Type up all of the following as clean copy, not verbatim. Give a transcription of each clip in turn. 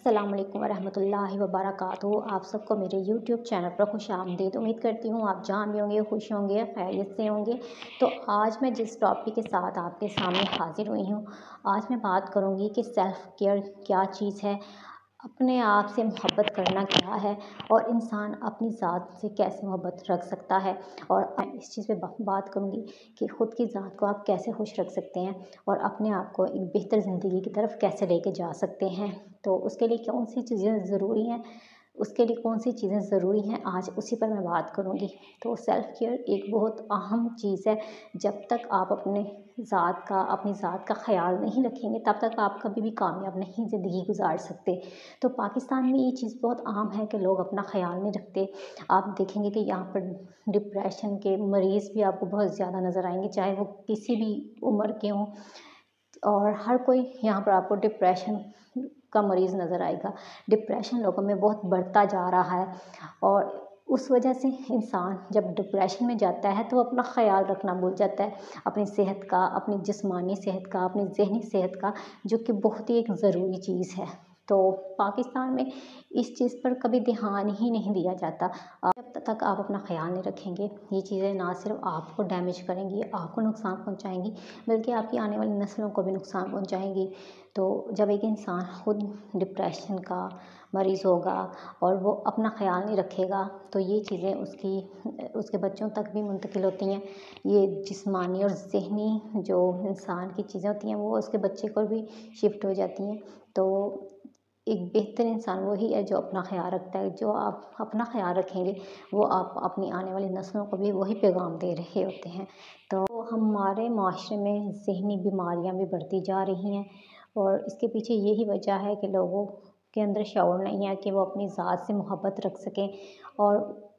अस्सलाम वालेकुम वरहमतुल्लाहि वबरकातुहू। आप सबको मेरे यूट्यूब चैनल पर खुश आमदीद। उम्मीद करती हूँ आप जहाँ भी होंगे खुश होंगे, खैरियत से होंगे। तो आज मैं जिस टॉपिक के साथ आपके सामने हाजिर हुई हूँ, आज मैं बात करूँगी कि सेल्फ़ केयर क्या चीज़ है, अपने आप से मोहब्बत करना क्या है और इंसान अपनी ज़ात से कैसे मोहब्बत रख सकता है। और मैं इस चीज़ पे बात करूँगी कि ख़ुद की ज़ात को आप कैसे खुश रख सकते हैं और अपने आप को एक बेहतर ज़िंदगी की तरफ कैसे लेके जा सकते हैं। तो उसके लिए कौन सी चीज़ें ज़रूरी हैं, उसके लिए कौन सी चीज़ें ज़रूरी हैं, आज उसी पर मैं बात करूँगी। तो सेल्फ़ केयर एक बहुत अहम चीज़ है। जब तक आप अपनी ज़ात का ख़याल नहीं रखेंगे, तब तक आप कभी भी कामयाब नहीं ज़िंदगी गुज़ार सकते। तो पाकिस्तान में ये चीज़ बहुत आम है कि लोग अपना ख़याल नहीं रखते। आप देखेंगे कि यहाँ पर डिप्रेशन के मरीज़ भी आपको बहुत ज़्यादा नज़र आएँगे, चाहे वो किसी भी उम्र के हों। और हर कोई यहाँ पर आपको डिप्रेशन का मरीज़ नज़र आएगा। डिप्रेशन लोगों में बहुत बढ़ता जा रहा है और उस वजह से इंसान जब डिप्रेशन में जाता है तो वो अपना ख़याल रखना भूल जाता है, अपनी सेहत का, अपनी जिस्मानी सेहत का, अपनी ज़हनी सेहत का, जो कि बहुत ही एक ज़रूरी चीज़ है। तो पाकिस्तान में इस चीज़ पर कभी ध्यान ही नहीं दिया जाता। जब तक आप अपना ख़याल नहीं रखेंगे, ये चीज़ें ना सिर्फ आपको डैमेज करेंगी, आपको नुकसान पहुंचाएंगी, बल्कि आपकी आने वाली नस्लों को भी नुकसान पहुंचाएंगी। तो जब एक इंसान खुद डिप्रेशन का मरीज़ होगा और वो अपना ख़याल नहीं रखेगा, तो ये चीज़ें उसके बच्चों तक भी मुंतकिल होती हैं। ये जिस्मानी और ज़हनी जो इंसान की चीज़ें होती हैं, वो उसके बच्चे को भी शिफ्ट हो जाती हैं। तो एक बेहतर इंसान वही है जो अपना ख़याल रखता है। जो आप अपना ख़याल रखेंगे, वो आप अपनी आने वाली नस्लों को भी वही पैगाम दे रहे होते हैं। तो हमारे माशरे में ज़हनी बीमारियाँ भी बढ़ती जा रही हैं और इसके पीछे यही वजह है कि लोगों के अंदर शऊर नहीं है कि वो अपनी ज़ात से मोहब्बत रख सकें और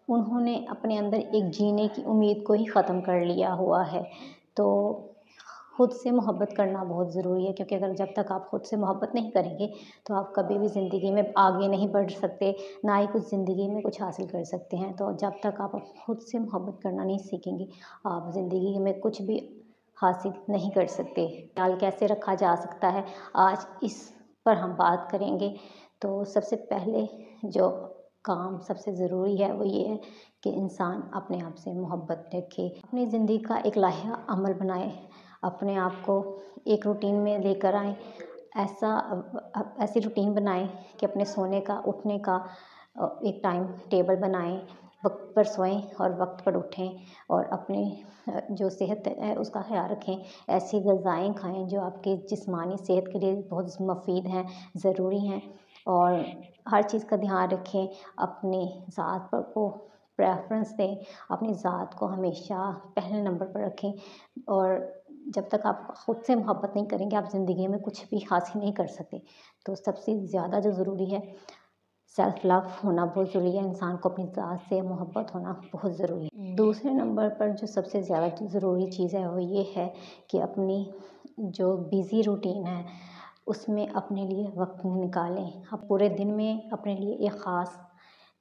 उन्होंने अपने अंदर एक जीने की उम्मीद को ही ख़त्म कर लिया हुआ है। तो खुद से मोहब्बत करना बहुत ज़रूरी है, क्योंकि अगर जब तक आप खुद से मोहब्बत नहीं करेंगे तो आप कभी भी ज़िंदगी में आगे नहीं बढ़ सकते, ना ही कुछ ज़िंदगी में कुछ हासिल कर सकते हैं। तो जब तक आप खुद से मोहब्बत करना नहीं सीखेंगे, आप ज़िंदगी में कुछ भी हासिल नहीं कर सकते। ख्याल कैसे रखा जा सकता है, आज इस पर हम बात करेंगे। तो सबसे पहले जो काम सबसे ज़रूरी है वो ये है कि इंसान अपने आप से मोहब्बत रखे, अपनी ज़िंदगी का एक लाहिया अमल बनाए, अपने आप को एक रूटीन में लेकर आएँ। ऐसी रूटीन बनाएँ कि अपने सोने का, उठने का एक टाइम टेबल बनाएँ, वक्त पर सोएं और वक्त पर उठें और अपनी जो सेहत है उसका ख्याल रखें। ऐसी ग़िज़ाएँ खाएँ जो आपकी जिस्मानी सेहत के लिए बहुत मुफ़ीद हैं, ज़रूरी हैं। और हर चीज़ का ध्यान रखें, अपनी ज़ात पर को प्रेफ़रेंस दें, अपनी ज़ात को हमेशा पहले नंबर पर रखें। और जब तक आप खुद से मोहब्बत नहीं करेंगे, आप ज़िंदगी में कुछ भी हासिल नहीं कर सकते। तो सबसे ज़्यादा जो ज़रूरी है, सेल्फ़ लव होना बहुत ज़रूरी है। इंसान को अपनी ज़ात से मोहब्बत होना बहुत ज़रूरी है। दूसरे नंबर पर जो सबसे ज़्यादा ज़रूरी चीज़ है वो ये है कि अपनी जो बिज़ी रूटीन है उसमें अपने लिए वक्त निकालें। आप पूरे दिन में अपने लिए एक ख़ास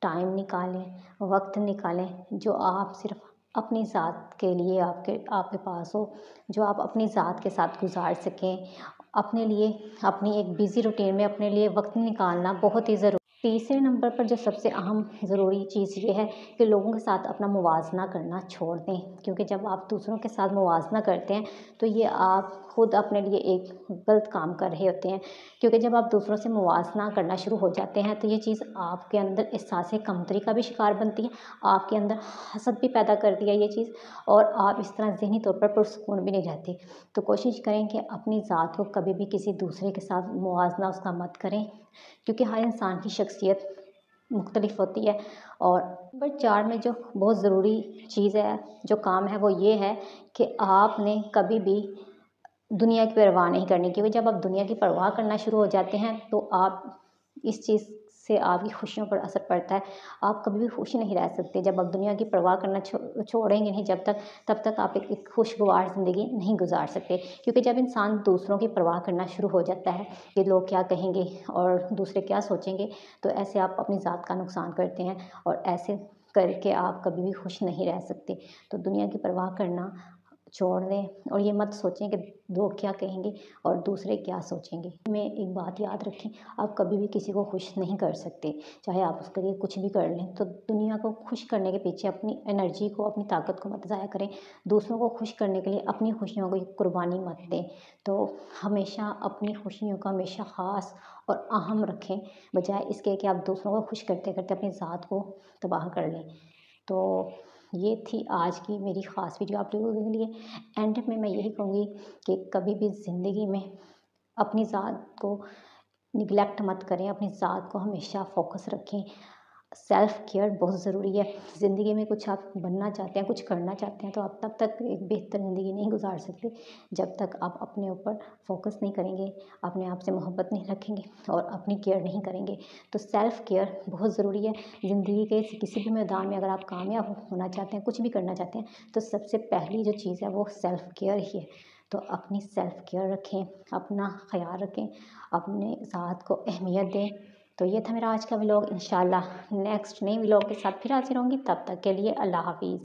टाइम निकालें, वक्त निकालें जो आप सिर्फ अपनी ज़ात के लिए आपके पास हो, जो आप अपनी ज़ात के साथ गुज़ार सकें। अपने लिए अपनी एक बिज़ी रूटीन में अपने लिए वक्त निकालना बहुत ही ज़रूरी। तीसरे नंबर पर जो सबसे अहम ज़रूरी चीज़ ये है कि लोगों के साथ अपना मुवाज़ना करना छोड़ दें, क्योंकि जब आप दूसरों के साथ मुवाज़ना करते हैं तो ये आप खुद अपने लिए एक गलत काम कर रहे होते हैं। क्योंकि जब आप दूसरों से मुवाज़ना करना शुरू हो जाते हैं तो ये चीज़ आपके अंदर एहसास कमतरी का भी शिकार बनती है, आपके अंदर हसद भी पैदा करती है ये चीज़, और आप इस तरह ज़हनी तौर पर पुरसुकून भी नहीं रहते। तो कोशिश करें कि अपनी ज़ात को कभी भी किसी दूसरे के साथ मुवाज़ना उसका मत करें, क्योंकि हर इंसान की शख्सियत मुख्तलिफ होती है। और नंबर 4 में जो बहुत ज़रूरी चीज़ है, जो काम है, वो ये है कि आपने कभी भी दुनिया की परवाह नहीं करनी, क्योंकि जब आप दुनिया की परवाह करना शुरू हो जाते हैं तो आप इस चीज़ से आपकी खुशियों पर असर पड़ता है। आप कभी भी खुश नहीं रह सकते जब आप दुनिया की परवाह करना छोड़ेंगे नहीं, तब तक आप एक खुशगवार ज़िंदगी नहीं गुजार सकते। क्योंकि जब इंसान दूसरों की परवाह करना शुरू हो जाता है कि लोग क्या कहेंगे और दूसरे क्या सोचेंगे, तो ऐसे आप अपनी ज़ात का नुकसान करते हैं और ऐसे करके आप कभी भी खुश नहीं रह सकते। तो दुनिया की परवाह करना छोड़ दें और ये मत सोचें कि लोग क्या कहेंगे और दूसरे क्या सोचेंगे। में एक बात याद रखें, आप कभी भी किसी को खुश नहीं कर सकते, चाहे आप उसके लिए कुछ भी कर लें। तो दुनिया को खुश करने के पीछे अपनी एनर्जी को, अपनी ताकत को मत ज़ाया करें। दूसरों को खुश करने के लिए अपनी खुशियों की कुर्बानी मत दें। तो हमेशा अपनी खुशियों को हमेशा ख़ास और अहम रखें, बजाय इसके कि आप दूसरों को खुश करते करते अपनी ज़ात को तबाह कर लें। तो ये थी आज की मेरी ख़ास वीडियो आप लोगों के लिए। एंड में मैं यही कहूँगी कि कभी भी ज़िंदगी में अपनी ज़ात को निगलेक्ट मत करें, अपनी ज़ात को हमेशा फ़ोकस रखें। सेल्फ़ केयर बहुत ज़रूरी है। ज़िंदगी में कुछ आप बनना चाहते हैं, कुछ करना चाहते हैं, तो आप तब तक एक बेहतर ज़िंदगी नहीं गुजार सकते जब तक आप अपने ऊपर फ़ोकस नहीं करेंगे, अपने आप से मोहब्बत नहीं रखेंगे और अपनी केयर नहीं करेंगे। तो सेल्फ़ केयर बहुत ज़रूरी है। ज़िंदगी के किसी भी मैदान में अगर आप कामयाब होना चाहते हैं, कुछ भी करना चाहते हैं, तो सबसे पहली जो चीज़ है वो सेल्फ़ केयर ही है। तो अपनी सेल्फ़ केयर रखें, अपना ख़याल रखें, अपने ज़ात को अहमियत दें। तो ये था मेरा आज का व्लॉग। इंशाल्लाह नेक्स्ट नए व्लॉग के साथ फिर हाज़िर होंगी। तब तक के लिए अल्लाह हाफ़िज़।